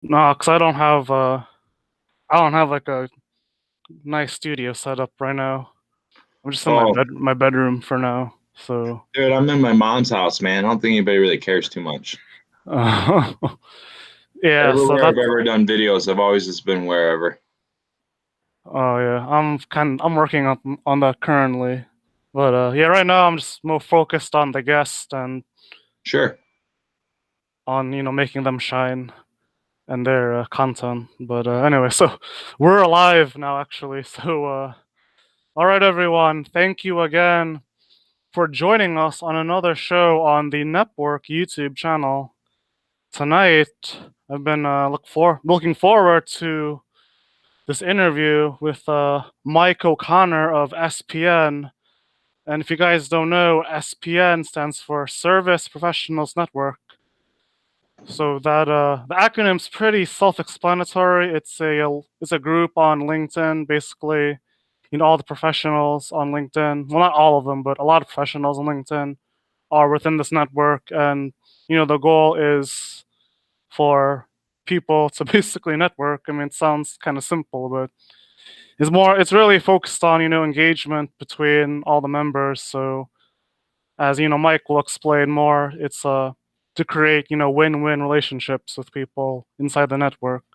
No, because I don't have like a nice studio set up right now. I'm just in Oh, my bedroom for now. So, dude, I'm in my mom's house, man. I don't think anybody really cares too much. uh, yeah. So Everywhere I've that's ever done videos, I've always just been wherever. oh yeah. I'm working on that currently, but yeah. Right now I'm just more focused on the guest and Sure. on making them shine and their content. But anyway, so we're alive now actually. So all right, everyone. Thank you again for joining us on another show on the Network YouTube channel. Tonight, I've been looking forward to this interview with Mike O'Connor of SPN. And if you guys don't know, SPN stands for Service Professionals Network. So that the acronym's pretty self-explanatory. It's a group on LinkedIn, basically. All the professionals on LinkedIn. Well, not all of them, but a lot of professionals on LinkedIn are within this network, and the goal is for people to basically network. I mean, it sounds kind of simple, but it's really focused on engagement between all the members. So as Mike will explain more, it's to create win-win relationships with people inside the network.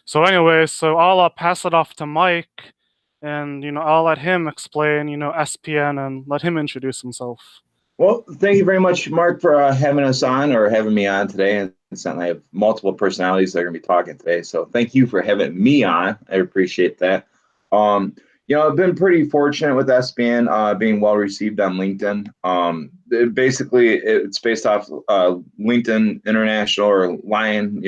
So anyway, so I'll pass it off to Mike, and I'll let him explain SPN and let him introduce himself. Well, thank you very much, Mark, for having us on or having me on today. And I have multiple personalities that are going to be talking today. So thank you for having me on. I appreciate that. Um, I've been pretty fortunate with SBN being well received on LinkedIn. It's based off LinkedIn International or Lion,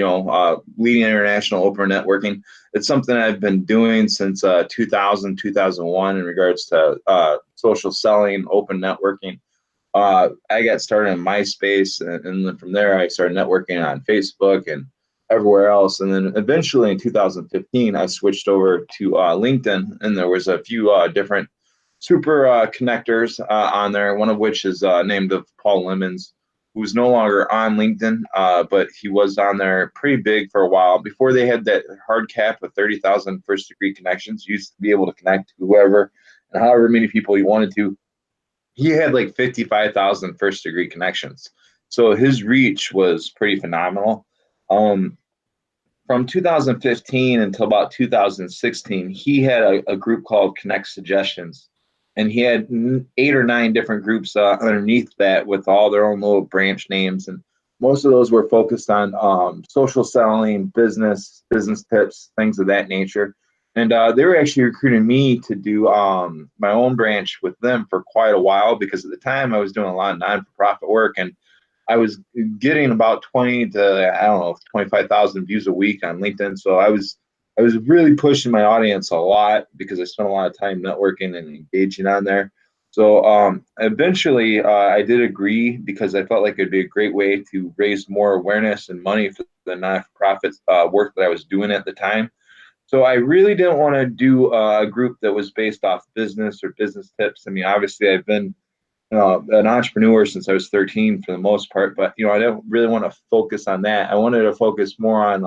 leading international open networking. It's something I've been doing since 2000, 2001 in regards to social selling, open networking. I got started in MySpace, and then from there, I started networking on Facebook and everywhere else. And then eventually in 2015, I switched over to LinkedIn, and there was a few different super connectors on there, one of which is named of Paul Lemons, who's no longer on LinkedIn, but he was on there pretty big for a while. Before they had that hard cap of 30,000 first degree connections, you used to be able to connect to whoever and however many people you wanted to. He had like 55,000 first degree connections. So his reach was pretty phenomenal. Um, from 2015 until about 2016, he had a group called Connect Suggestions. And he had 8 or 9 different groups underneath that with all their own little branch names. And most of those were focused on social selling, business tips, things of that nature. And they were actually recruiting me to do my own branch with them for quite a while because at the time I was doing a lot of non-for-profit work and I was getting about 20 to I don't know 25,000 views a week on LinkedIn. So I was really pushing my audience a lot because I spent a lot of time networking and engaging on there. So eventually, I did agree because I felt like it'd be a great way to raise more awareness and money for the non-profit work that I was doing at the time. So I really didn't want to do a group that was based off business or business tips. I mean, obviously, I've been an entrepreneur since I was 13 for the most part, but I don't really want to focus on that. I wanted to focus more on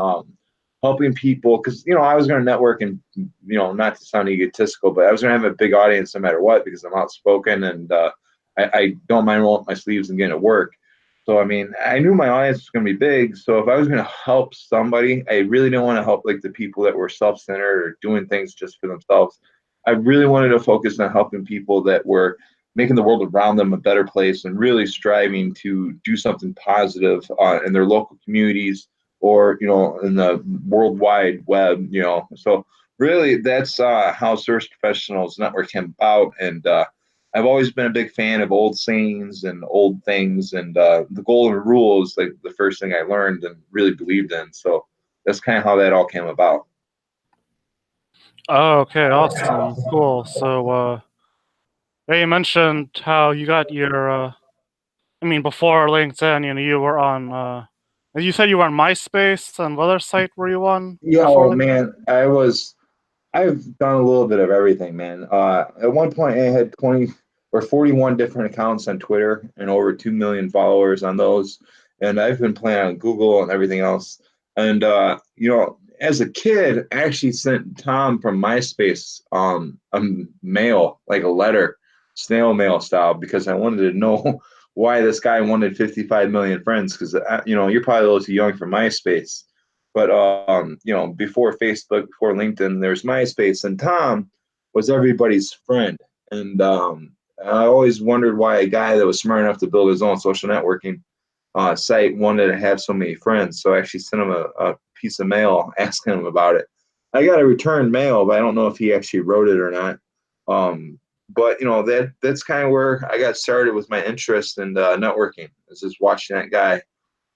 helping people because I was going to network and not to sound egotistical, but I was going to have a big audience no matter what because I'm outspoken and I don't mind rolling up my sleeves and getting to work. So I mean, I knew my audience was going to be big. So if I was going to help somebody, I really didn't want to help like the people that were self-centered or doing things just for themselves. I really wanted to focus on helping people that were making the world around them a better place and really striving to do something positive in their local communities or in the worldwide web. So really that's how Service Professionals Network came about. And I've always been a big fan of old sayings and old things, and the golden rule is like the first thing I learned and really believed in. So that's kind of how that all came about. Oh, okay, awesome, cool. So yeah, you mentioned how you got your I mean, before LinkedIn, you were on you said you were on MySpace, and what other site were you on Yeah, before oh LinkedIn? man, I've done a little bit of everything, man. At one point, I had 20 or 41 different accounts on Twitter and over 2 million followers on those. And I've been playing on Google and everything else. And as a kid, I actually sent Tom from MySpace a mail, like a letter, snail mail style, because I wanted to know why this guy wanted 55 million friends. Because you're probably a little too young for MySpace, but before Facebook, before LinkedIn, there's MySpace, and Tom was everybody's friend. And I always wondered why a guy that was smart enough to build his own social networking site wanted to have so many friends. So I actually sent him a piece of mail asking him about it. I got a return mail, but I don't know if he actually wrote it or not. But that's kind of where I got started with my interest in networking. Is just watching that guy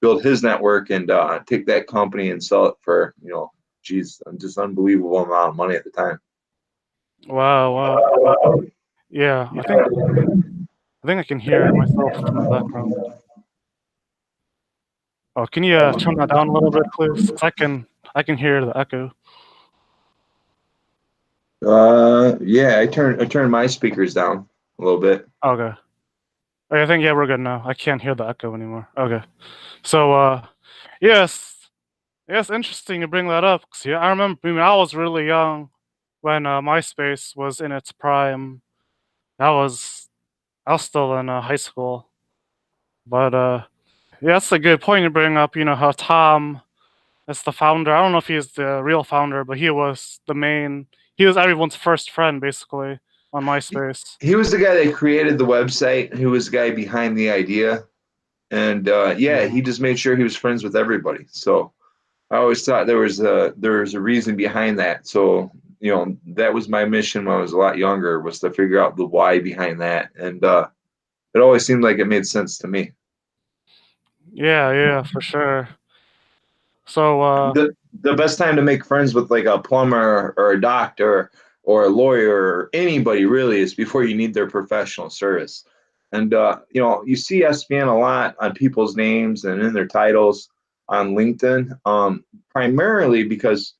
build his network and take that company and sell it for geez, just unbelievable amount of money at the time. Wow, wow. Yeah, I think I can hear myself in the background. Oh, can you turn that down a little bit, please? 'Cause I can hear the echo. Yeah, I turned my speakers down a little bit. Okay. Okay, I think yeah, we're good now. I can't hear the echo anymore. Okay. So yes, yes, interesting you bring that up. 'Cause, yeah, I remember when I was really young when MySpace was in its prime. I was I was still in high school, but yeah, that's a good point you bring up. You know how Tom is the founder. I don't know if he's the real founder, but he was the main. He was everyone's first friend basically on MySpace. He was the guy that created the website. He was the guy behind the idea, and yeah, Yeah. he just made sure he was friends with everybody. So I always thought there was a reason behind that. So that was my mission when I was a lot younger, was to figure out the why behind that, and it always seemed like it made sense to me. Yeah, yeah, for sure. So The best time to make friends with like a plumber or a doctor or a lawyer or anybody really is before you need their professional service. And you see SPN a lot on people's names and in their titles on LinkedIn, primarily because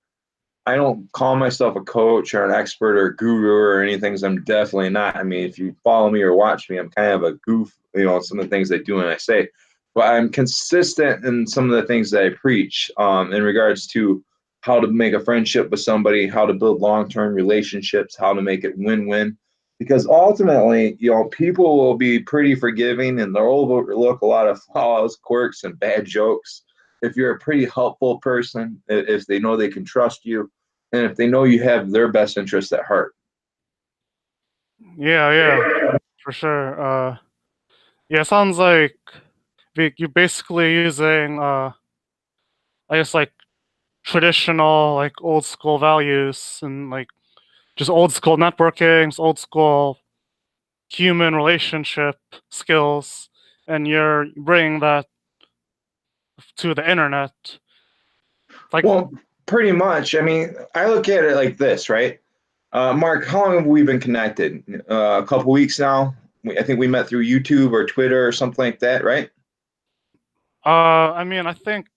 I don't call myself a coach or an expert or a guru or anything. 'Cause I'm definitely not. I mean, if you follow me or watch me, I'm kind of a goof, some of the things I do and I say. But I'm consistent in some of the things that I preach in regards to how to make a friendship with somebody, how to build long-term relationships, how to make it win-win. Because ultimately, people will be pretty forgiving and they'll overlook a lot of flaws, quirks, and bad jokes if you're a pretty helpful person, if they know they can trust you, and if they know you have their best interest at heart. yeah, yeah, for sure. Yeah, it sounds like you're basically using I guess like traditional like old school values and like just old school networking, old school human relationship skills, and you're bringing that to the internet. Like, Well, pretty much. I mean, I look at it like this, right? Mark, how long have we been connected? A couple weeks now. I think we met through YouTube or Twitter or something like that, right? I mean, I think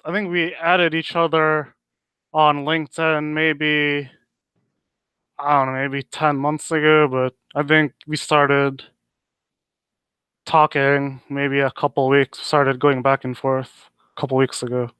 we added each other on LinkedIn maybe I don't know, maybe 10 months ago, but I think we started talking maybe a couple weeks, started going back and forth a couple weeks ago.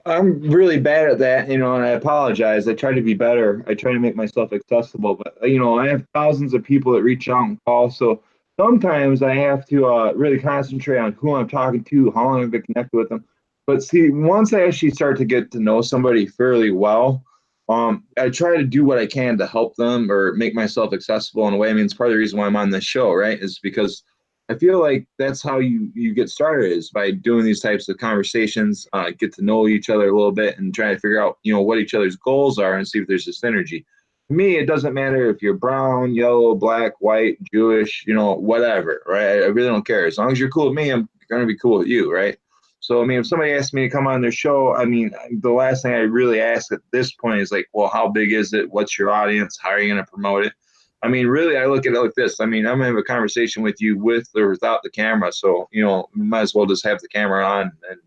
I'm really bad at that, and I apologize. I try to be better. I try to make myself accessible, but I have thousands of people that reach out and call, so sometimes I have to really concentrate on who I'm talking to, how long I've been connected with them. But see, once I actually start to get to know somebody fairly well, I try to do what I can to help them or make myself accessible in a way. I mean, it's part of the reason why I'm on this show, right? Is because I feel like that's how you get started, is by doing these types of conversations, get to know each other a little bit, and try to figure out what each other's goals are and see if there's a synergy. To me, it doesn't matter if you're brown, yellow, black, white, Jewish, whatever, right? I really don't care. As long as you're cool with me, I'm gonna be cool with you, right? So I mean, if somebody asks me to come on their show, I mean, the last thing I really ask at this point is like, well, how big is it? What's your audience? How are you going to promote it? I mean, really, I look at it like this. I mean, I'm gonna have a conversation with you with or without the camera, so we might as well just have the camera on and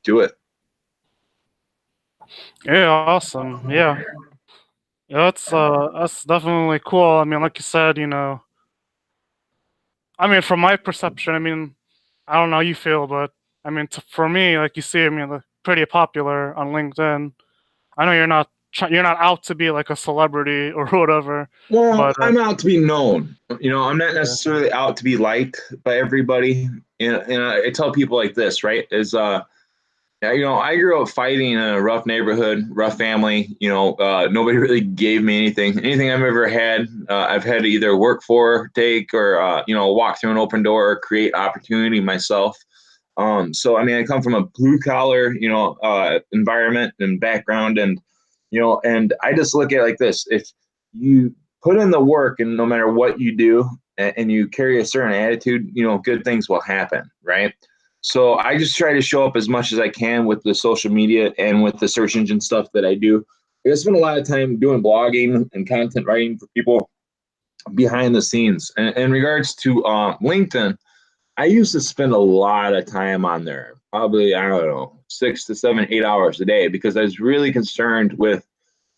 do it. Yeah, awesome. Yeah. Yeah, that's definitely cool. I mean, like you said, I mean, from my perception, I mean, I don't know how you feel, but I mean, for me, like you see, I mean, like, pretty popular on LinkedIn. I know you're not out to be like a celebrity or whatever, Well, but I'm out to be known. I'm not yeah, necessarily out to be liked by everybody. And I tell people like this, right? Yeah, I grew up fighting in a rough neighborhood, rough family. Nobody really gave me anything. Anything I've ever had, I've had to either work for, take, or walk through an open door or create opportunity myself. So I mean, I come from a blue collar, environment and background, and I just look at it like this: if you put in the work, and no matter what you do, and you carry a certain attitude, good things will happen, right? So I just try to show up as much as I can with the social media and with the search engine stuff that I do. I spend a lot of time doing blogging and content writing for people behind the scenes. And in regards to LinkedIn, I used to spend a lot of time on there, probably, I don't know, 6 to 7, 8 hours a day, because I was really concerned with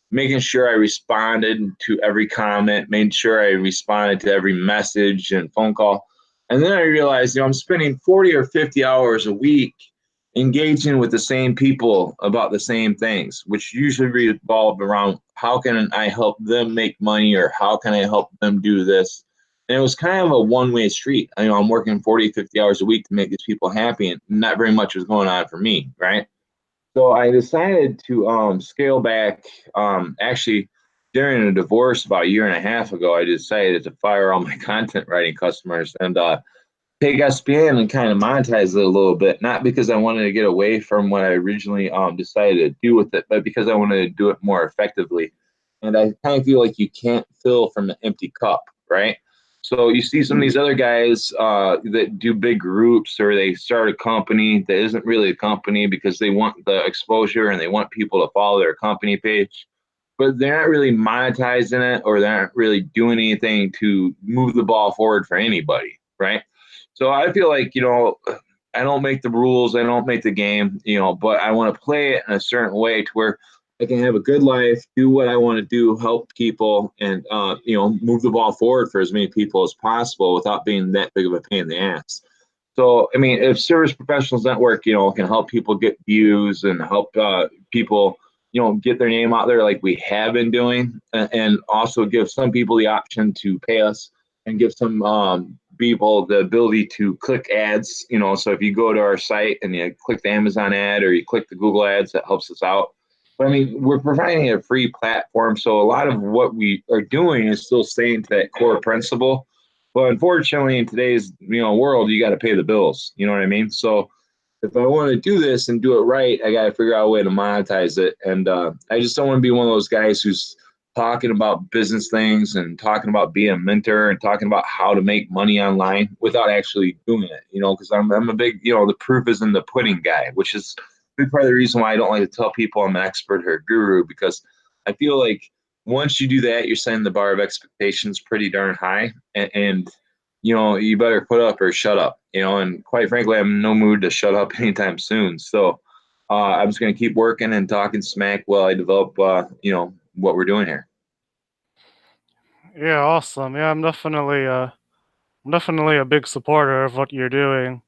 making sure I responded to every comment, made sure I responded to every message and phone call. And then I realized, I'm spending 40 or 50 hours a week engaging with the same people about the same things, which usually revolve around how can I help them make money, or how can I help them do this. And it was kind of a one-way street. I'm working 40, 50 hours a week to make these people happy, and not very much was going on for me, right? So I decided to scale back. Actually, during a divorce about a year and a half ago, I decided to fire all my content writing customers and take SPN and kind of monetize it a little bit. Not because I wanted to get away from what I originally decided to do with it, but because I wanted to do it more effectively. And I kind of feel like you can't fill from an empty cup, right? So you see some of these other guys that do big groups, or they start a company that isn't really a company because they want the exposure and they want people to follow their company page, but they're not really monetizing it, or they're not really doing anything to move the ball forward for anybody, right? So I feel like, I don't make the rules, I don't make the game, but I want to play it in a certain way to where I can have a good life, do what I want to do, help people, and move the ball forward for as many people as possible without being that big of a pain in the ass. So, I mean, if Service Professionals Network, can help people get views and help people, get their name out there like we have been doing, and also give some people the option to pay us, and give some people the ability to click ads. So if you go to our site and you click the Amazon ad, or you click the Google ads, that helps us out. But I mean, we're providing a free platform, so a lot of what we are doing is still staying to that core principle. But unfortunately, in today's world, you got to pay the bills. You know what I mean? So if I want to do this and do it right, I got to figure out a way to monetize it. And I just don't want to be one of those guys who's talking about business things and talking about being a mentor and talking about how to make money online without actually doing it. Because I'm a big, the proof is in the pudding guy, which is a big part of the reason why I don't like to tell people I'm an expert or a guru, because I feel like once you do that, you're setting the bar of expectations pretty darn high, and you better put up or shut up. And quite frankly, I'm in no mood to shut up anytime soon. So I'm just going to keep working and talking smack while I develop, what we're doing here. yeah, awesome. Yeah, I'm definitely a big supporter of what you're doing,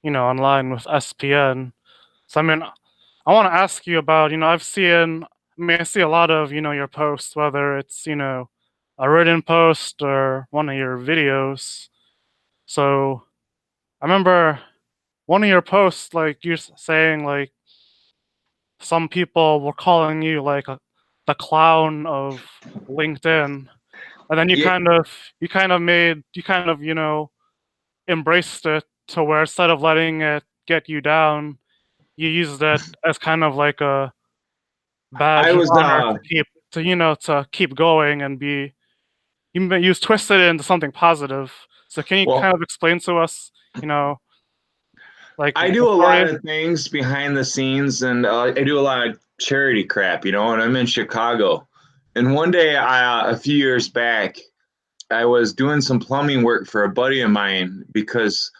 online with SPN. So I mean, I want to ask you about, I see a lot of, your posts, whether it's, a written post or one of your videos. So I remember one of your posts, like you're saying, like some people were calling you like the clown of LinkedIn, and then Yeah, you kind of, embraced it to where instead of letting it get you down, you used it as kind of like a I badge of was honor to keep going and be you twisted it into something positive. So can you well, kind of explain to us, you know, like I the do a lot story? of things behind the scenes, and I do a lot of charity crap, and I'm in Chicago. And one day, a few years back, I was doing some plumbing work for a buddy of mine because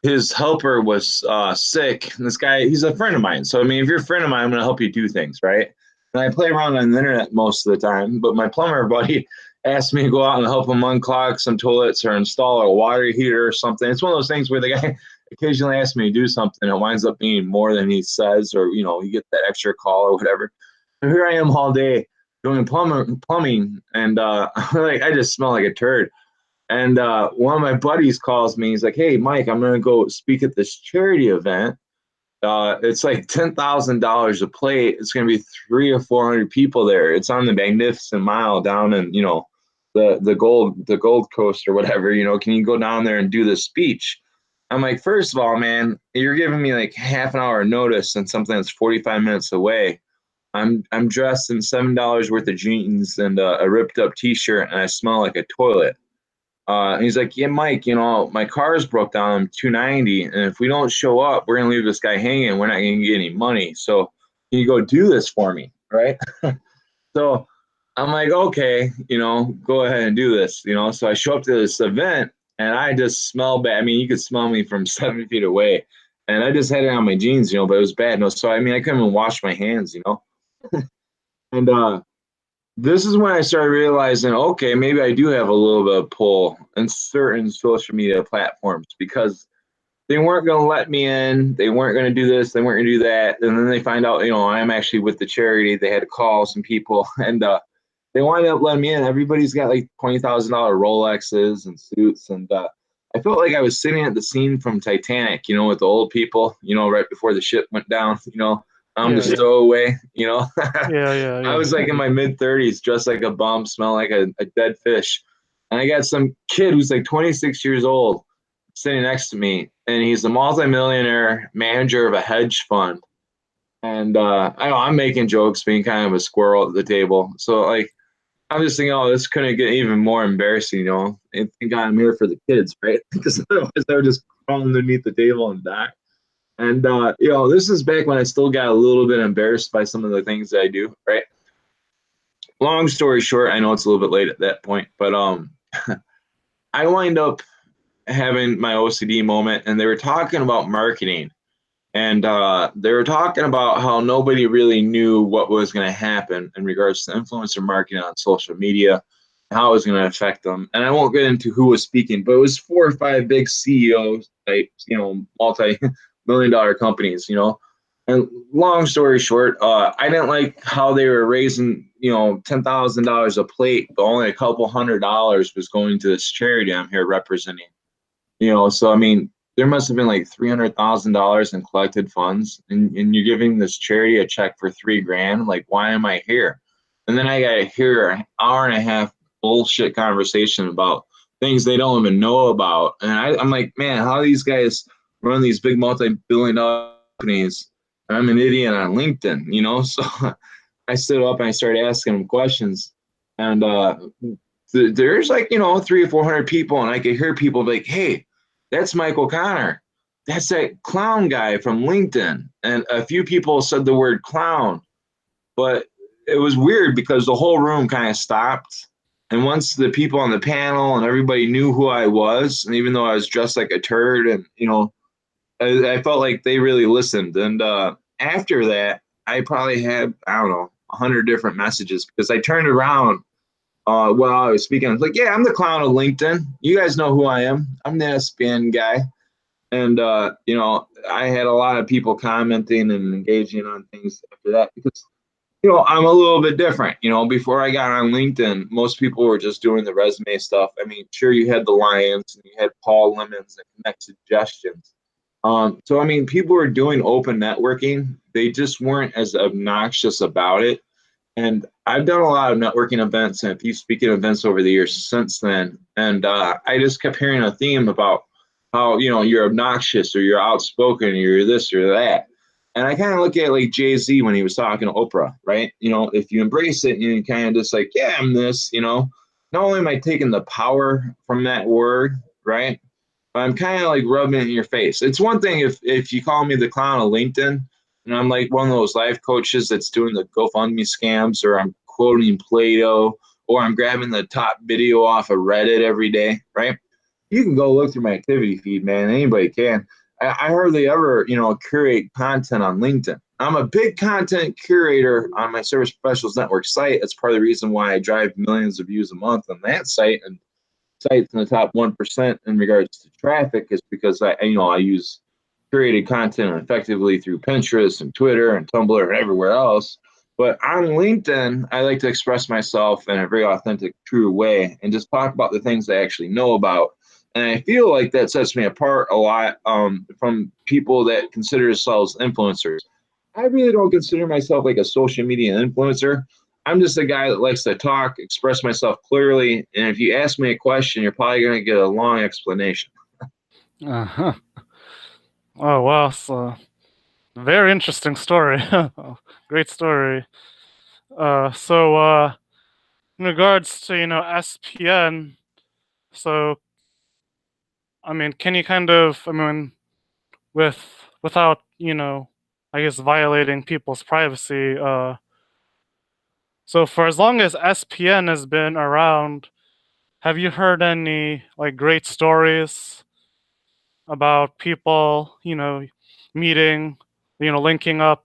his helper was sick. And this guy, he's a friend of mine. So, I mean, if you're a friend of mine, I'm going to help you do things, right? And I play around on the internet most of the time. But my plumber buddy asked me to go out and help him unclog some toilets or install a water heater or something. It's one of those things where the guy occasionally asks me to do something. It winds up being more than he says, or you get that extra call or whatever. And here I am all day doing plumbing, and like I just smell like a turd. And one of my buddies calls me. He's like, "Hey, Mike, I'm gonna go speak at this charity event. It's like $10,000 a plate. It's gonna be 300 or 400 people there. It's on the Magnificent Mile down in the Gold Coast or whatever. Can you go down there and do this speech?" I'm like, first of all, man, you're giving me like half an hour notice on something that's 45 minutes away. I'm dressed in $7 worth of jeans and a ripped up T-shirt, and I smell like a toilet. And he's like, "Yeah, Mike, my car's broke down. I'm 290, and if we don't show up, we're gonna leave this guy hanging. We're not gonna get any money. So can you go do this for me, right?" So I'm like, "Okay, go ahead and do this." So I show up to this event, and I just smell bad. I mean, you could smell me from 7 feet away, and I just had it on my jeans, but it was bad. So I mean, I couldn't even wash my hands. And this is when I started realizing, okay, maybe I do have a little bit of pull in certain social media platforms, because they weren't going to let me in. They weren't going to do this. They weren't going to do that. And then they find out, I'm actually with the charity. They had to call some people, and they wind up letting me in. Everybody's got like $20,000 Rolexes and suits. And I felt like I was sitting at the scene from Titanic, with the old people, right before the ship went down, I'm the stowaway, Yeah, yeah, I was like in my mid-30s, dressed like a bum, smell like a dead fish. And I got some kid who's like 26 years old sitting next to me, and he's a multimillionaire manager of a hedge fund. And I'm making jokes, being kind of a squirrel at the table. So like, I'm just thinking, oh, this couldn't get even more embarrassing, And thank God I'm here for the kids, right? Because otherwise I would just crawl underneath the table and die. And this is back when I still got a little bit embarrassed by some of the things that I do, right? Long story short, I know it's a little bit late at that point, but I wind up having my OCD moment, and they were talking about marketing, and they were talking about how nobody really knew what was going to happen in regards to influencer marketing on social media, how it was going to affect them. And I won't get into who was speaking, but it was 4 or 5 big CEOs type, multi-million-dollar companies, And long story short, I didn't like how they were raising, $10,000 a plate, but only a couple $100 was going to this charity I'm here representing. So I mean, there must have been like $300,000 in collected funds, and you're giving this charity a check for $3,000. Like, why am I here? And then I got to hear an hour and a half bullshit conversation about things they don't even know about. And I'm like, man, how these guys run these big multi-billion-dollar companies? And I'm an idiot on LinkedIn, So I stood up and I started asking them questions, and there's like 300 or 400 people, and I could hear people like, "Hey, that's Mike O'Connor. That's that clown guy from LinkedIn." And a few people said the word clown, but it was weird because the whole room kind of stopped. And once the people on the panel and everybody knew who I was, and even though I was dressed like a turd, and I felt like they really listened. And after that, I probably had, I don't know, 100 different messages, because I turned around while I was speaking. I was like, "Yeah, I'm the clown of LinkedIn. You guys know who I am. I'm the SPN guy." And, I had a lot of people commenting and engaging on things after that, because, I'm a little bit different. Before I got on LinkedIn, most people were just doing the resume stuff. I mean, sure, you had the Lions and you had Paul Lemons and Connect Suggestions. So, I mean, people were doing open networking. They just weren't as obnoxious about it. And I've done a lot of networking events and a few speaking events over the years since then. And I just kept hearing a theme about how, you're obnoxious, or you're outspoken, or you're this or that. And I kind of look at it like Jay-Z when he was talking to Oprah, right? If you embrace it and you kind of just like, "Yeah, I'm this, not only am I taking the power from that word, right? But I'm kind of like rubbing it in your face. It's one thing if you call me the clown of LinkedIn, and I'm like one of those life coaches that's doing the GoFundMe scams, or I'm quoting Plato, or I'm grabbing the top video off of Reddit every day, right? You can go look through my activity feed, man. Anybody can. I hardly ever, curate content on LinkedIn. I'm a big content curator on my Service Professionals Network site. That's part of the reason why I drive millions of views a month on that site. And sites in the top 1% in regards to traffic is because I use created content effectively through Pinterest and Twitter and Tumblr and everywhere else. But on LinkedIn, I like to express myself in a very authentic, true way and just talk about the things I actually know about. And I feel like that sets me apart a lot from people that consider themselves influencers. I really don't consider myself like a social media influencer. I'm just a guy that likes to talk, express myself clearly. And if you ask me a question, you're probably going to get a long explanation. Uh-huh. Oh wow, so very interesting story. Great story. In regards to SPN, so I mean, can you kind of, I mean, without I guess violating people's privacy, so for as long as SPN has been around, have you heard any like great stories about people, meeting, linking up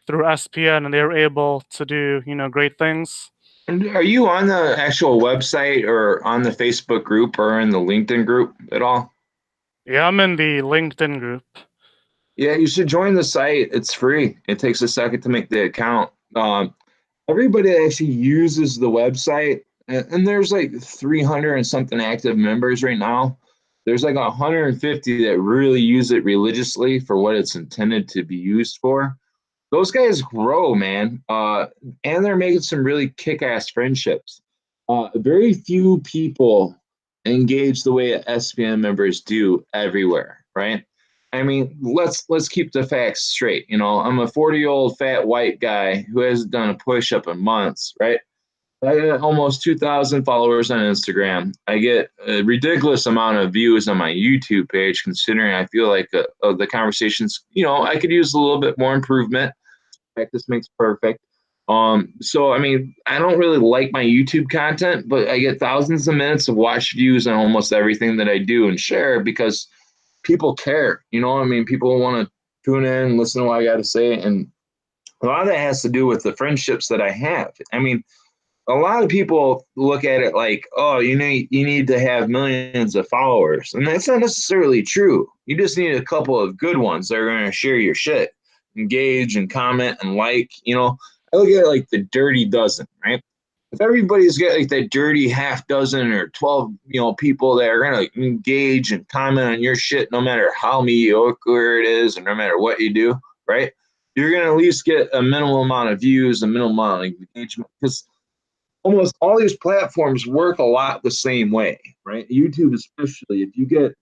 through SPN and they were able to do, great things? And are you on the actual website or on the Facebook group or in the LinkedIn group at all? Yeah, I'm in the LinkedIn group. Yeah, you should join the site. It's free. It takes a second to make the account. Everybody actually uses the website, and there's like 300 and something active members right now. There's like 150 that really use it religiously for what it's intended to be used for. Those guys grow, man, and they're making some really kick-ass friendships. Very few people engage the way SPN members do everywhere, right? I mean, let's keep the facts straight. I'm a 40-year-old fat white guy who hasn't done a push-up in months, right? I get almost 2,000 followers on Instagram. I get a ridiculous amount of views on my YouTube page, considering I feel like the conversations, I could use a little bit more improvement. Practice makes perfect. So I mean, I don't really like my YouTube content, but I get thousands of minutes of watch views on almost everything that I do and share because people care. I mean, people want to tune in, listen to what I got to say, and a lot of that has to do with the friendships that I have. I mean, a lot of people look at it like, oh, you need to have millions of followers, and that's not necessarily true. You just need a couple of good ones that are going to share your shit, engage and comment and like. I look at it like the dirty dozen, right? If everybody's got like that dirty half dozen or 12, people that are going to engage and comment on your shit, no matter how mediocre it is, and no matter what you do, right? You're going to at least get a minimal amount of views, a minimal amount of engagement, because almost all these platforms work a lot the same way, right? YouTube, especially, if you get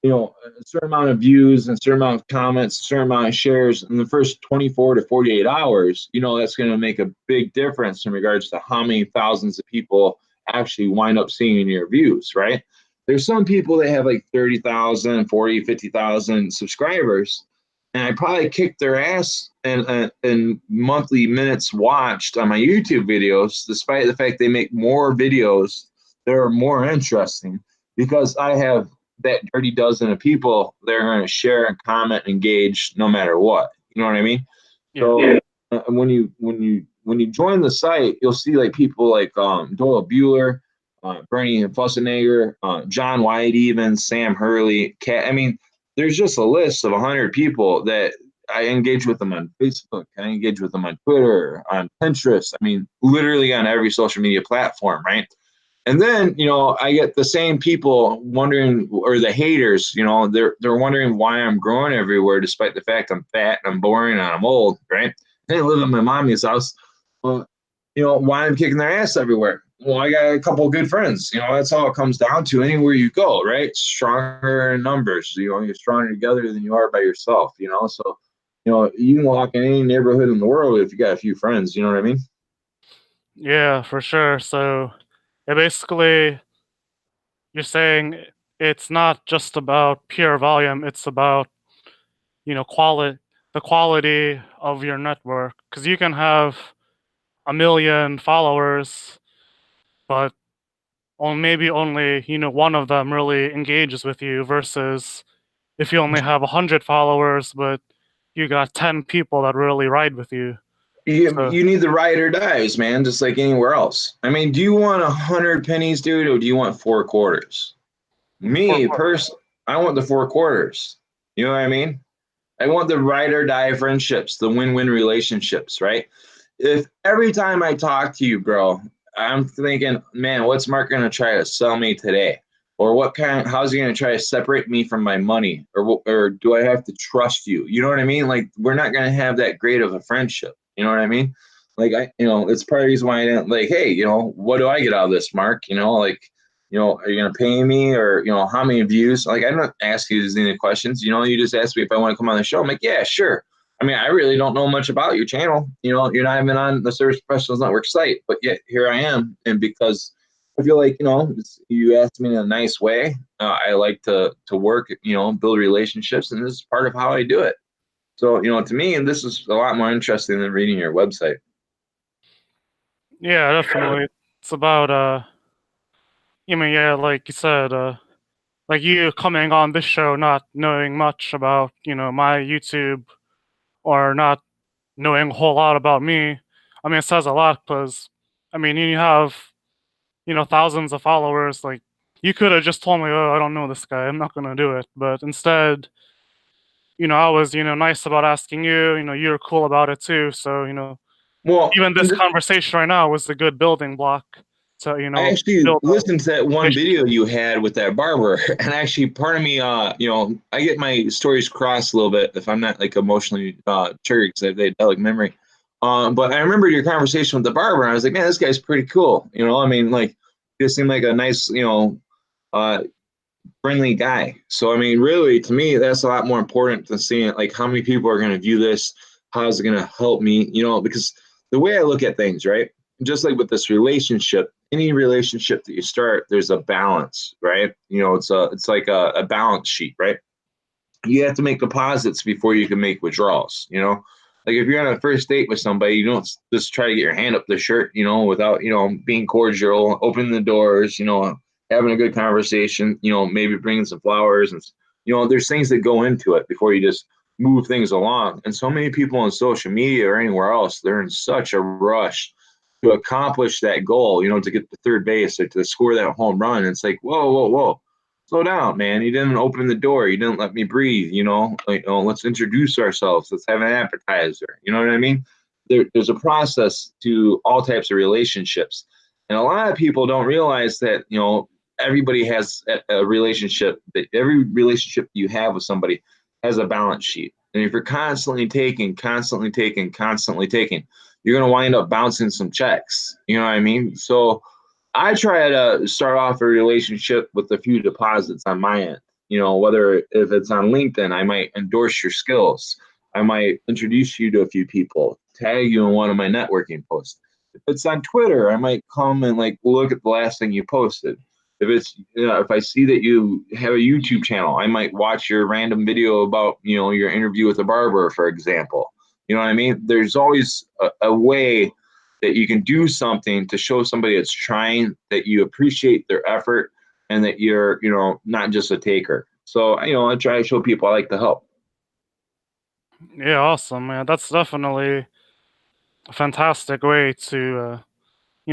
a certain amount of views and a certain amount of comments, a certain amount of shares in the first 24 to 48 hours, that's going to make a big difference in regards to how many thousands of people actually wind up seeing your views, right? There's some people that have like 30,000, 40, 50,000 subscribers, and I probably kicked their ass in monthly minutes watched on my YouTube videos, despite the fact they make more videos that are more interesting, because I have that dirty dozen of people they're going to share and comment, engage no matter what. You know what I mean? Yeah. So when you join the site, you'll see like people like Doyle Bueller, Bernie Fussenegger, John White, even Sam Hurley. I mean, there's just a list of 100 people that I engage with them on Facebook. I engage with them on Twitter, on Pinterest. I mean, literally on every social media platform, right? And then, I get the same people wondering, or the haters, they're wondering why I'm growing everywhere, despite the fact I'm fat and I'm boring and I'm old, right? They live in my mommy's house. Well, why I'm kicking their ass everywhere. Well, I got a couple of good friends. That's all it comes down to. Anywhere you go, right? Stronger in numbers. You're stronger together than you are by yourself. So, you can walk in any neighborhood in the world if you got a few friends. You know what I mean? Yeah, for sure. So, basically, you're saying it's not just about pure volume, it's about, quality, the quality of your network. Because you can have a million followers, but maybe only, one of them really engages with you versus if you only have 100 followers, but you got 10 people that really ride with you. So You need the ride or dies, man, just like anywhere else. I mean, do you want 100 pennies, dude, or do you want 4 quarters? for Me, I want the 4 quarters. You know what I mean? I want the ride or die friendships, the win-win relationships, right? If every time I talk to you, bro, I'm thinking, man, what's Mark gonna try to sell me today? Or how's he gonna try to separate me from my money? Or do I have to trust you? You know what I mean? Like, we're not gonna have that great of a friendship. You know what I mean? Like, it's part of the reason why I didn't, like, hey, what do I get out of this, Mark? Like, are you gonna pay me, or how many views? Like, I don't ask you any questions. You just ask me if I want to come on the show. I'm like, yeah, sure. I mean, I really don't know much about your channel. You're not even on the Service Professionals Network site, but yet here I am. And because I feel like, you asked me in a nice way, I like to work, build relationships, and this is part of how I do it. So, to me, and this is a lot more interesting than reading your website. yeah, definitely. It's about I mean, yeah, like you said, like you coming on this show not knowing much about, my YouTube or not knowing a whole lot about me. I mean, it says a lot because, I mean, you have, thousands of followers. Like, you could have just told me, oh, I don't know this guy. I'm not going to do it. But instead, I was, nice about asking you. You're cool about it too. So, Well, even this conversation right now was a good building block to, I actually build a listened to that one relationship. video you had with that barber, and actually, part of me, I get my stories crossed a little bit if I'm not like emotionally triggered because I have idyllic memory. But I remember your conversation with the barber, and I was like, man, this guy's pretty cool. I mean, like, he just seemed like a nice, uh, friendly guy. So, I mean, really, to me, that's a lot more important than seeing like how many people are going to view this, how is it going to help me, because the way I look at things, right? Just like with this relationship, any relationship that you start, there's a balance, right? It's like a balance sheet, right? You have to make deposits before you can make withdrawals, like if you're on a first date with somebody, you don't just try to get your hand up the shirt, without, being cordial, opening the doors, having a good conversation, maybe bringing some flowers. And, there's things that go into it before you just move things along. And so many people on social media or anywhere else, they're in such a rush to accomplish that goal, to get to third base or to score that home run. And it's like, whoa, whoa, whoa, slow down, man. You didn't open the door. You didn't let me breathe. Like, let's introduce ourselves. Let's have an appetizer. You know what I mean? There's a process to all types of relationships. And a lot of people don't realize that, everybody has a relationship, that every relationship you have with somebody has a balance sheet. And if you're constantly taking, you're going to wind up bouncing some checks. You know what I mean? So, I try to start off a relationship with a few deposits on my end. Whether if it's on LinkedIn, I might endorse your skills. I might introduce you to a few people, tag you in one of my networking posts. If it's on Twitter, I might come and like look at the last thing you posted. If I see that you have a YouTube channel, I might watch your random video about, your interview with a barber, for example. You know what I mean? There's always a way that you can do something to show somebody that's trying, that you appreciate their effort, and that you're, not just a taker. So, I try to show people I like to help. Yeah, awesome, man. That's definitely a fantastic way to,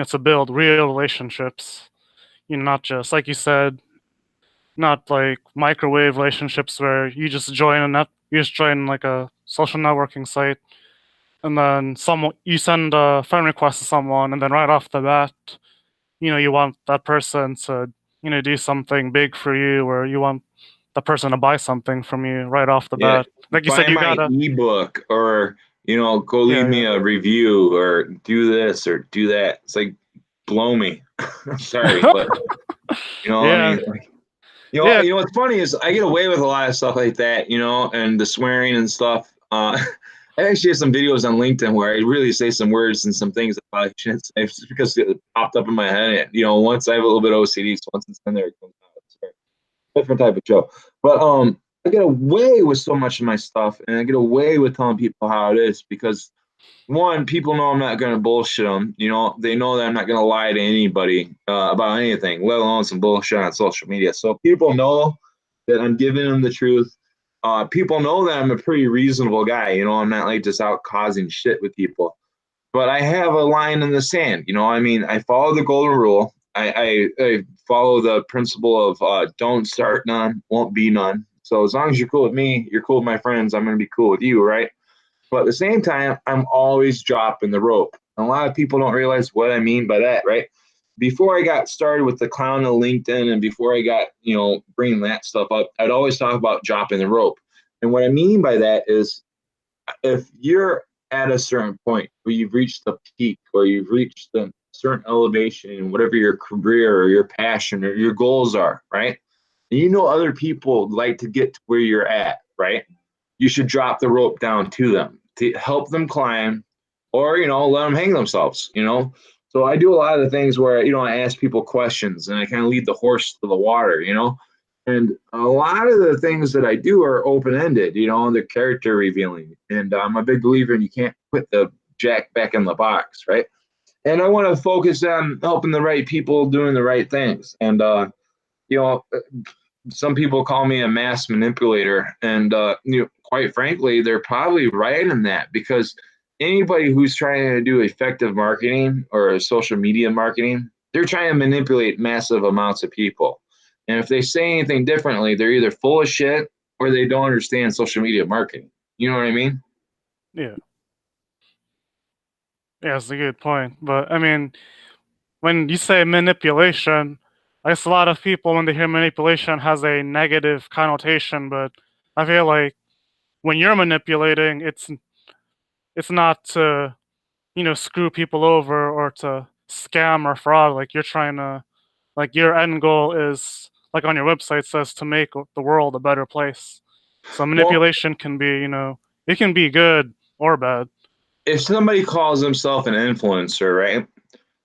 to build real relationships. Not just like you said, not like microwave relationships where you just join like a social networking site, and then you send a friend request to someone, and then right off the bat, you want that person to, do something big for you, or you want the person to buy something from you right off the Yeah, bat. Like you said, buy you my gotta, ebook, or go yeah, leave yeah. me a review, or do this or do that. It's like, blow me. I'm sorry, but I Yeah, mean, yeah, what's funny is I get away with a lot of stuff like that, and the swearing and stuff. I actually have some videos on LinkedIn where I really say some words and some things that I shouldn't say just because it popped up in my head. Once I have a little bit of OCD, so once it's in there, it comes out. It's a different type of show. But I get away with so much of my stuff, and I get away with telling people how it is because, one, people know I'm not going to bullshit them. They know that I'm not going to lie to anybody about anything, let alone some bullshit on social media. So people know that I'm giving them the truth. People know that I'm a pretty reasonable guy. I'm not like just out causing shit with people. but I have a line in the sand. You know, I mean, I follow the golden rule. I follow the principle of don't start none, won't be none. So as long as you're cool with me, you're cool with my friends, I'm going to be cool with you, right? But at the same time, I'm always dropping the rope. And a lot of people don't realize what I mean by that, right? Before I got started with the clown of LinkedIn and before I got, bringing that stuff up, I'd always talk about dropping the rope. And what I mean by that is if you're at a certain point where you've reached the peak or you've reached the certain elevation in whatever your career or your passion or your goals are, right? And you know other people like to get to where you're at, right? You should drop the rope down to them to help them climb or, let them hang themselves. So I do a lot of the things where, I ask people questions and I kind of lead the horse to the water. And a lot of the things that I do are open ended, and they're character revealing. And I'm a big believer in you can't put the jack back in the box, right? And I want to focus on helping the right people doing the right things. And, you know, some people call me a mass manipulator. And, quite frankly, they're probably right in that because anybody who's trying to do effective marketing or social media marketing, they're trying to manipulate massive amounts of people. And if they say anything differently, they're either full of shit or they don't understand social media marketing. You know what I mean? Yeah. Yeah, it's a good point. But I mean, when you say manipulation, I guess a lot of people when they hear manipulation has a negative connotation, but I feel like when you're manipulating, it's not to, screw people over or to scam or fraud. Like you're trying to like your end goal is like on your website says to make the world a better place. So Well, manipulation can be, it can be good or bad. if somebody calls themselves an influencer, right?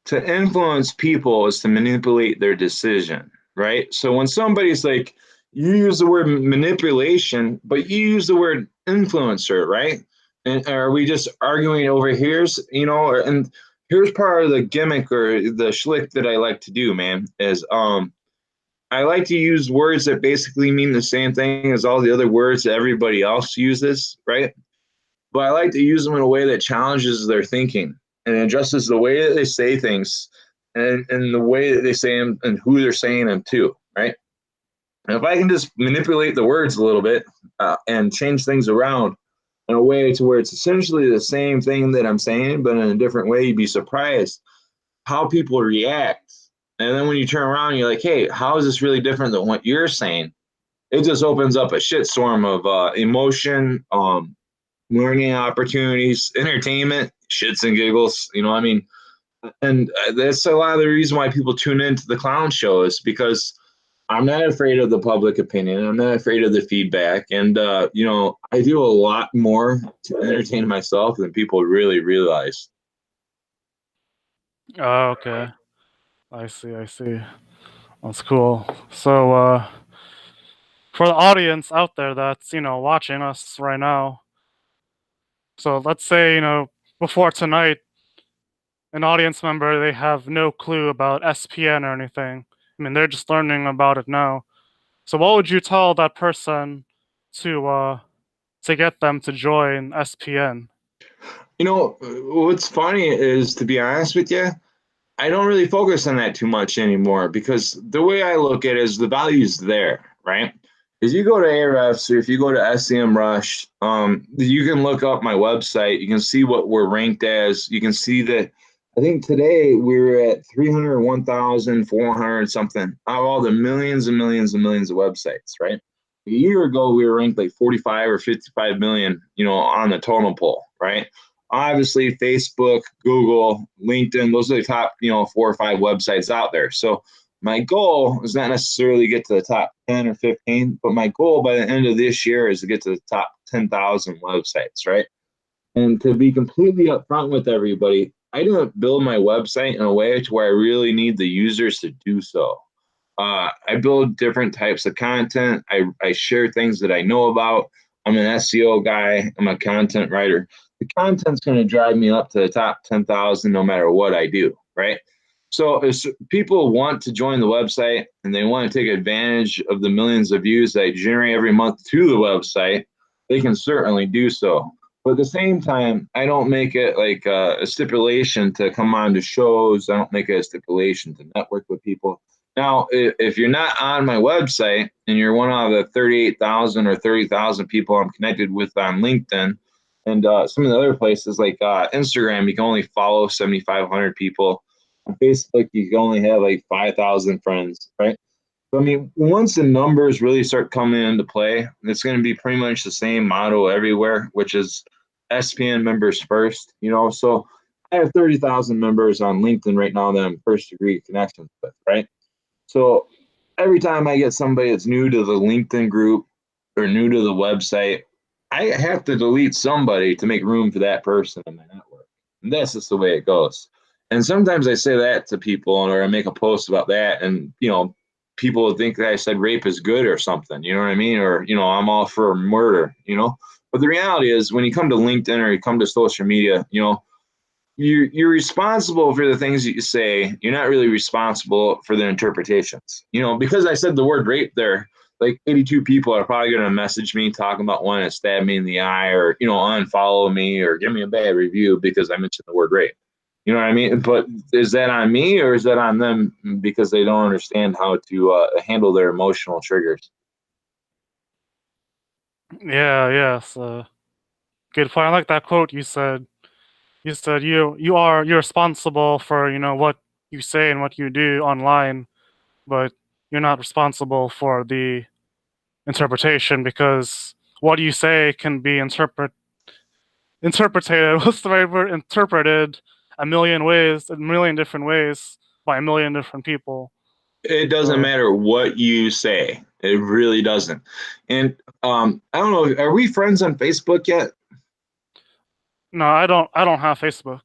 To influence people is to manipulate their decision, right? So when somebody's like, you use the word manipulation, but you use the word influencer, right? And are we just arguing over here's, and here's part of the gimmick or the schlick that I like to do, man, is I like to use words that basically mean the same thing as all the other words that everybody else uses, right? But I like to use them in a way that challenges their thinking and addresses the way that they say things and the way that they say them and who they're saying them to, right? And if I can just manipulate the words a little bit and change things around in a way to where it's essentially the same thing that I'm saying, but in a different way, you'd be surprised how people react. And then when you turn around, you're like, hey, how is this really different than what you're saying? It just opens up a shitstorm of emotion, learning opportunities, entertainment, shits and giggles. I mean, and that's a lot of the reason why people tune into the clown show is because I'm not afraid of the public opinion. I'm not afraid of the feedback, and I do a lot more to entertain myself than people really realize. Oh, okay. I see, I see. That's cool. So, for the audience out there that's, watching us right now, so let's say, before tonight, an audience member, they have no clue about SPN or anything. I mean, they're just learning about it now. So what would you tell that person to uh to get them to join SPN? What's funny is, to be honest with you, I don't really focus on that too much anymore because the way I look at it is the value's there, right? If you go to Ahrefs or if you go to SEMrush, you can look up my website. You can see what we're ranked as. You can see that I think today we're at 301,400 something out of all the millions and millions and millions of websites, right? A year ago, we were ranked like 45 or 55 million, on the totem pole, right? Obviously Facebook, Google, LinkedIn, those are the top, 4 or 5 websites out there. So my goal is not necessarily get to the top 10 or 15, but my goal by the end of this year is to get to the top 10,000 websites, right? And to be completely upfront with everybody, I didn't build my website in a way to where I really need the users to do so. I build different types of content. I share things that I know about. I'm an SEO guy. I'm a content writer. The content's going to drive me up to the top 10,000 no matter what I do, right? So if people want to join the website and they want to take advantage of the millions of views that I generate every month to the website, they can certainly do so. But at the same time, I don't make it like a stipulation to come on to shows. I don't make it a stipulation to network with people. Now, if you're not on my website and you're one out of the 38,000 or 30,000 people I'm connected with on LinkedIn and some of the other places like Instagram, you can only follow 7,500 people. On Facebook, you can only have like 5,000 friends, right? So, I mean, once the numbers really start coming into play, it's going to be pretty much the same motto everywhere, which is SPN members first. So I have 30,000 members on LinkedIn right now that I'm first degree connections with, right? So every time I get somebody that's new to the LinkedIn group or new to the website, I have to delete somebody to make room for that person in my network. And that's just the way it goes. And sometimes I say that to people or I make a post about that and, people would think that I said rape is good or something, you know what I mean? Or, I'm all for murder. But the reality is when you come to LinkedIn or you come to social media, you're responsible for the things that you say. You're not really responsible for the interpretations. Because I said the word rape there, like 82 people are probably going to message me talking about wanting to stab me in the eye or, unfollow me or give me a bad review because I mentioned the word rape. You know what I mean? But is that on me or is that on them because they don't understand how to handle their emotional triggers? Yeah, yeah. So good point. I like that quote you said. You said you're responsible for what you say and what you do online, but you're not responsible for the interpretation because what you say can be interpreted what's the right word interpreted a million ways, a million different ways by a million different people. It doesn't So matter what you say. It really doesn't. And I don't know. Are we friends on Facebook yet? no, I don't have Facebook.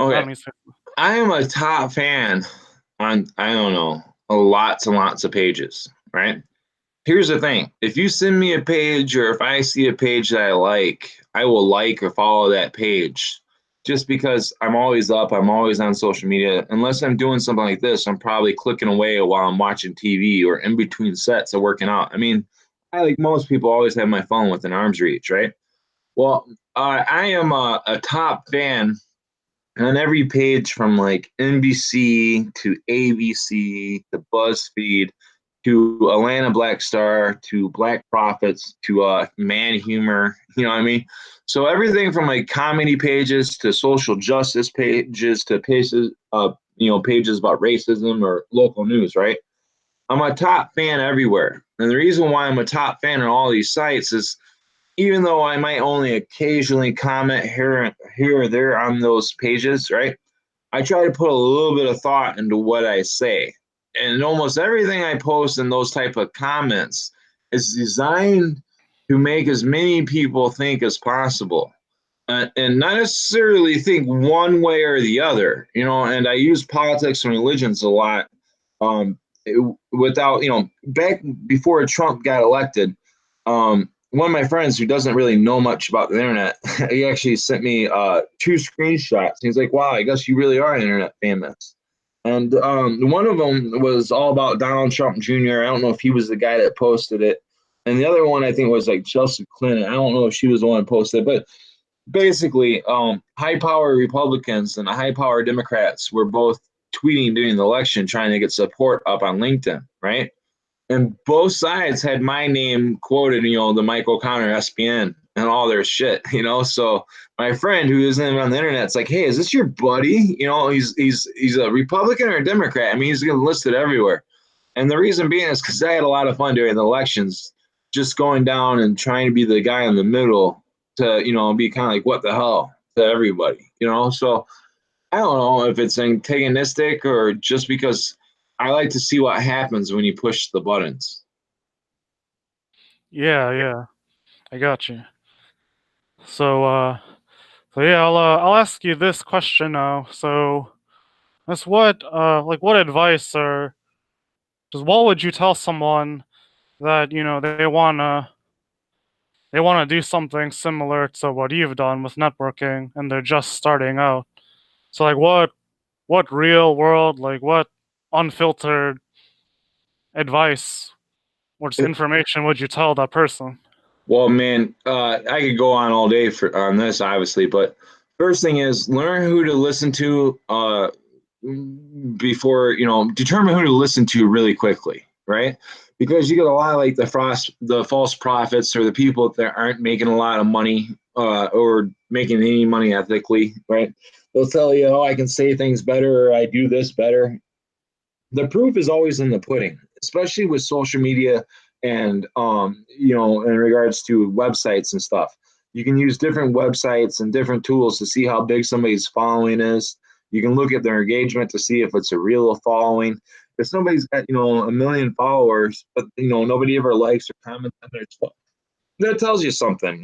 I Okay. don't use Facebook. I am a top fan on, I don't know, lots and lots of pages, right? Here's the thing. If you send me a page or if I see a page that I will like or follow that page just because I'm always up, I'm always on social media. Unless I'm doing something like this, I'm probably clicking away while I'm watching TV or in between sets of working out. I mean, I like most people always have my phone within arm's reach, right? Well, I am a top fan on every page from like NBC to ABC to BuzzFeed to Atlanta Black Star to Black Prophets to Man Humor, you know what I mean? So everything from like comedy pages to social justice pages to pages pages about racism or local news, right? I'm a top fan everywhere. And the reason why I'm a top fan on all these sites is even though I might only occasionally comment here or there on those pages, right? I try to put a little bit of thought into what I say. And almost everything I post in those type of comments is designed to make as many people think as possible. And not necessarily think one way or the other, and I use politics and religions a lot. Um, Without, back before Trump got elected, one of my friends who doesn't really know much about the internet, he actually sent me two screenshots. He's like, "Wow, I guess you really are internet famous." And one of them was all about Donald Trump Jr. I don't know if he was the guy that posted it, and the other one I think was like Chelsea Clinton. I don't know if she was the one who posted it, but basically, high power Republicans and the high power Democrats were both tweeting during the election trying to get support up on LinkedIn, right? And both sides had my name quoted, the Mike O'Connor SPN and all their shit, So my friend who isn't even on the internet, it's like, hey, is this your buddy? He's a Republican or a Democrat. I mean, he's getting listed everywhere. And the reason being is because I had a lot of fun during the elections, just going down and trying to be the guy in the middle to, be kind of like, what the hell to everybody. So I don't know if it's antagonistic or just because I like to see what happens when you push the buttons. Yeah, yeah. I got you. So so yeah, I'll ask you this question now. So that's what advice or just what would you tell someone that they wanna do something similar to what you've done with networking and they're just starting out. So like what real world, like what unfiltered advice or just information would you tell that person? Well, man, I could go on all day on this, obviously, but first thing is learn who to listen to before determine who to listen to really quickly, right? Because you get a lot of like the false prophets or the people that aren't making a lot of money or making any money ethically, right? They'll tell you, oh, I can say things better or I do this better. The proof is always in the pudding, especially with social media and in regards to websites and stuff. You can use different websites and different tools to see how big somebody's following is. You can look at their engagement to see if it's a real following. If somebody's got, a million followers, but nobody ever likes or comments on their stuff, that tells you something.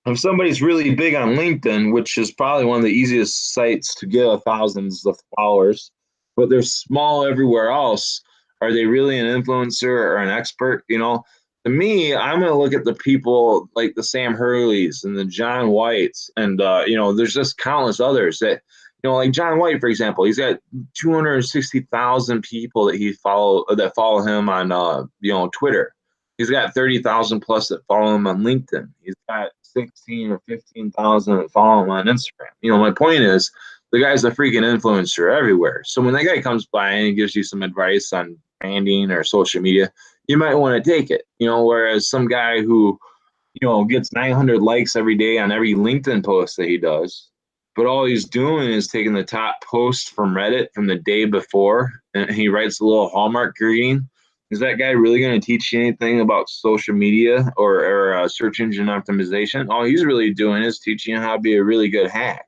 If somebody's really big on LinkedIn, which is probably one of the easiest sites to get thousands of followers, but they're small everywhere else, are they really an influencer or an expert? To me, I'm going to look at the people like the Sam Hurleys and the John Whites, and there's just countless others that, like John White, for example, he's got 260,000 people that follow him on Twitter. He's got 30,000 plus that follow him on LinkedIn. He's got 16 or 15,000 that follow him on Instagram. My point is the guy's a freaking influencer everywhere. So when that guy comes by and he gives you some advice on branding or social media, you might want to take it. Whereas some guy who, gets 900 likes every day on every LinkedIn post that he does, but all he's doing is taking the top post from Reddit from the day before and he writes a little Hallmark greeting. Is that guy really going to teach you anything about social media or search engine optimization? All he's really doing is teaching you how to be a really good hack.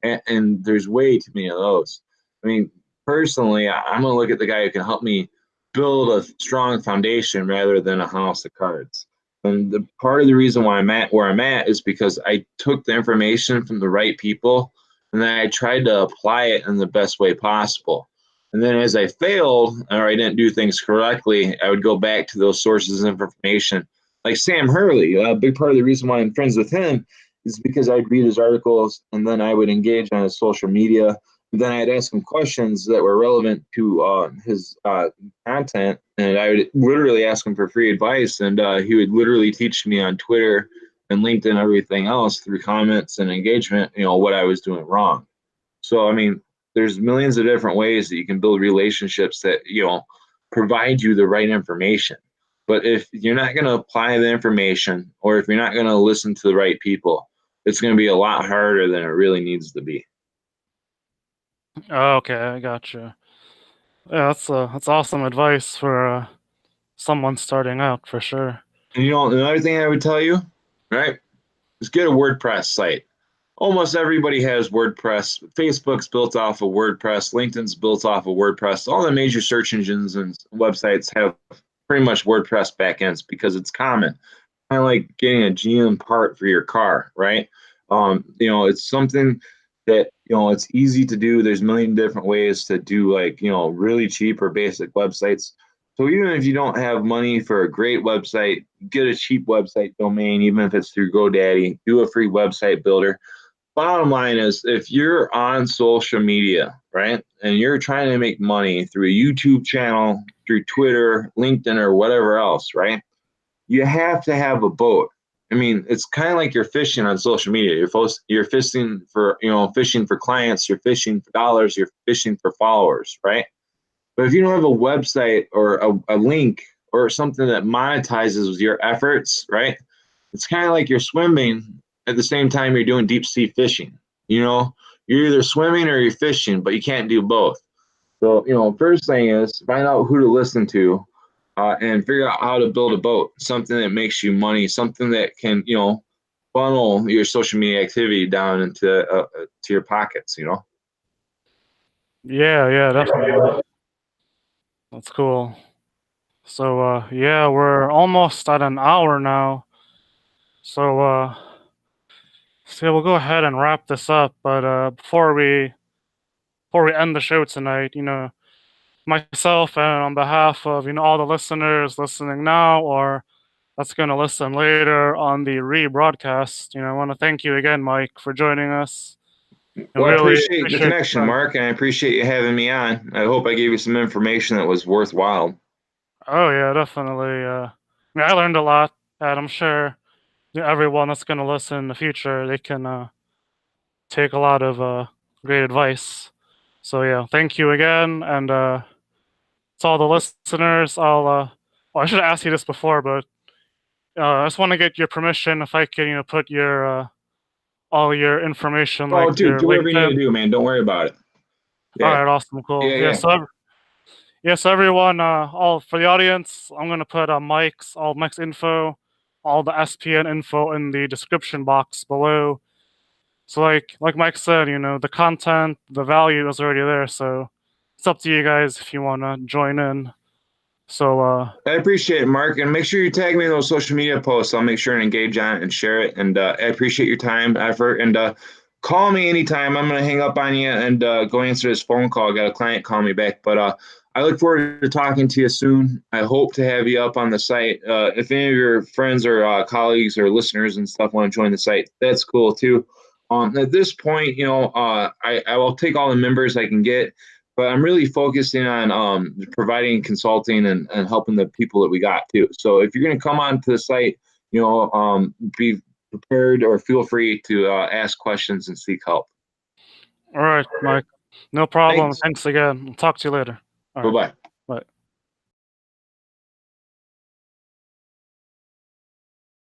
And there's way too many of those. I mean, personally, I'm going to look at the guy who can help me build a strong foundation rather than a house of cards. And the part of the reason why I'm at where I'm at is because I took the information from the right people and then I tried to apply it in the best way possible. And then as I failed or I didn't do things correctly, I would go back to those sources of information. Like Sam Hurley, a big part of the reason why I'm friends with him is because I'd read his articles and then I would engage on his social media. And then I'd ask him questions that were relevant to his content. And I would literally ask him for free advice. And he would literally teach me on Twitter and LinkedIn, everything else through comments and engagement, what I was doing wrong. So, I mean, there's millions of different ways that you can build relationships that, provide you the right information. But if you're not going to apply the information or if you're not going to listen to the right people, it's going to be a lot harder than it really needs to be. Oh, okay, I gotcha. Yeah, that's awesome advice for someone starting out for sure. And another thing I would tell you, right, is get a WordPress site. Almost everybody has WordPress. Facebook's built off of WordPress. LinkedIn's built off of WordPress. All the major search engines and websites have pretty much WordPress backends because it's common. Kind of like getting a GM part for your car, right? It's something that it's easy to do. There's a million different ways to do like really cheap or basic websites. So even if you don't have money for a great website, get a cheap website domain, even if it's through GoDaddy. Do a free website builder. Bottom line is, if you're on social media, right, and you're trying to make money through a YouTube channel, through Twitter, LinkedIn, or whatever else, right? You have to have a boat. I mean, it's kind of like you're fishing on social media. You're fishing for fishing for clients. You're fishing for dollars. You're fishing for followers, right? But if you don't have a website or a link or something that monetizes your efforts, right? It's kind of like you're swimming at the same time you're doing deep sea fishing. You're either swimming or you're fishing, but you can't do both. So, first thing is find out who to listen to and figure out how to build a boat, something that makes you money, something that can, funnel your social media activity down into to your pockets. Yeah, definitely. That's cool. So yeah, we're almost at an hour now. So we'll go ahead and wrap this up. But before we end the show tonight, myself and on behalf of all the listeners listening now or that's going to listen later on the rebroadcast, I want to thank you again, Mike, for joining us. I Well, I really appreciate the appreciate connection, your time. Mark, and I appreciate you having me on. I hope I gave you some information that was worthwhile. Oh yeah, definitely. I learned a lot. and I'm sure everyone that's going to listen in the future, they can take a lot of great advice. So yeah, thank you again, and to all the listeners, well, I should have asked you this before, but I just want to get your permission if I can, put your all your information, Oh, like dude, your do whatever you need LinkedIn. to do, man. Don't worry about it. All Yeah, right, awesome, cool. yeah, Yeah, yeah. so yes, everyone, all for the audience, I'm gonna put all Mike's info, all the SPN info in the description box below. So like Mike said, the content, the value is already there. So it's up to you guys if you wanna join in. So I appreciate it, Mark, and make sure you tag me in those social media posts. I'll make sure and engage on it and share it. And I appreciate your time, effort, and call me anytime. I'm gonna hang up on you and go answer this phone call. I got a client call me back, but I look forward to talking to you soon. I hope to have you up on the site. If any of your friends or colleagues or listeners and stuff want to join the site, that's cool too. At this point, I will take all the members I can get, but I'm really focusing on providing consulting and helping the people that we got too. So if you're going to come onto the site, be prepared or feel free to ask questions and seek help. all right, Mike, no problem. Thanks. Thanks again. I'll talk to you later. All Bye right. bye.